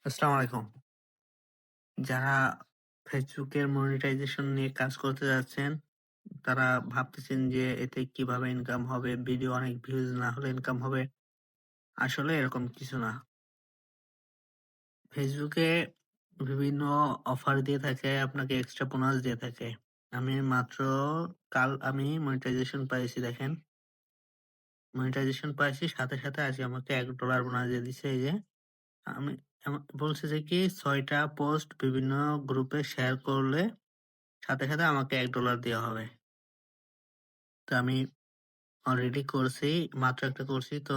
আসসালামু আলাইকুম। যারা ফেসবুকের মনিটাইজেশন নিয়ে কাজ করতে যাচ্ছেন, তারা ভাবতেছেন যে এতে কিভাবে ইনকাম হবে, ভিডিও অনেক ভিউজ না হলে ইনকাম হবে। আসলে এরকম কিছু না। ফেসবুকে বিভিন্ন অফার দিয়ে থাকে, আপনাকে এক্সট্রা বোনাস দিয়ে থাকে। আমি মাত্র কাল আমি মনিটাইজেশন পাইছি দেখেন। মনিটাইজেশন পাইছি সাথে আজকে আমাকে $১ বোনাস দিয়ে দিছে এই যে। আমি বলছে যে কি ৬ টা পোস্ট বিভিন্ন গ্রুপে শেয়ার করলে সাথে আমাকে $১ দেওয়া হবে। তো আমি অলরেডি করছি। মাত্র একটা করছি। তো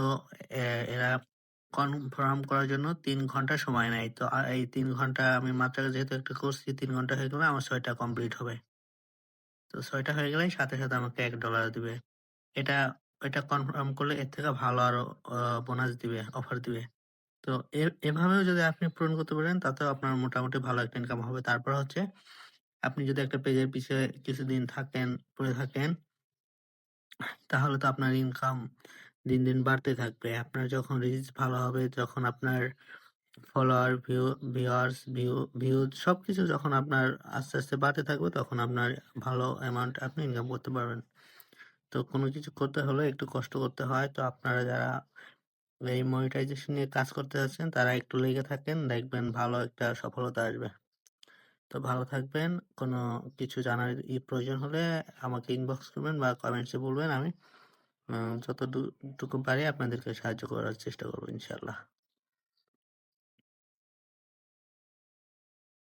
এ এরা কনফার্ম করার জন্য ৩ ঘন্টা সময় নেয়। তো এই ৩ ঘন্টা আমি মাত্র যেহেতু একটা করছি ৩ ঘন্টা হয়ে গেলে আমার ৬ টা কমপ্লিট হবে। তো ৬ টা হয়ে গেলেই সাথে আমাকে $১ দিবে। এটা এটা কনফার্ম করলে এর থেকে ভালো আরো আ বোনাস দিবে, অফার দিবে। তো এভাবেও যদি আপনি পূরণ করতে পারেন তাতেও আপনার মোটামুটি ভালো একটা ইনকাম হবে। তারপর হচ্ছে আপনি যদি একটা পেজের পিছে কিছুদিন থাকেন, পড়ে থাকেন তাহলে তো আপনার ইনকাম দিন বাড়তে থাকবে। আপনার যখন রিচ ভালো হবে, যখন আপনার ফলোয়ার, ভিউজ সবকিছু যখন আপনার আস্তে বাড়তে থাকবে, তখন আপনার ভালো অ্যামাউন্ট আপনি ইনকাম করতে পারবেন। তো কোনো কিছু করতে হলে একটু কষ্ট করতে হয়। তো আপনারা যারা এই মনিটাইজেশন নিয়ে কাজ করতে যাচ্ছেন, তারা একটু লেগে থাকেন, দেখবেন ভালো একটা সফলতা আসবে। তো ভালো থাকবেন। কোনো কিছু জানার প্রয়োজন হলে আমাকে ইনবক্স করবেন বা কমেন্টসে বলবেন। আমি যতটুকু পারি আপনাদেরকে সাহায্য করার চেষ্টা করব ইনশাআল্লাহ।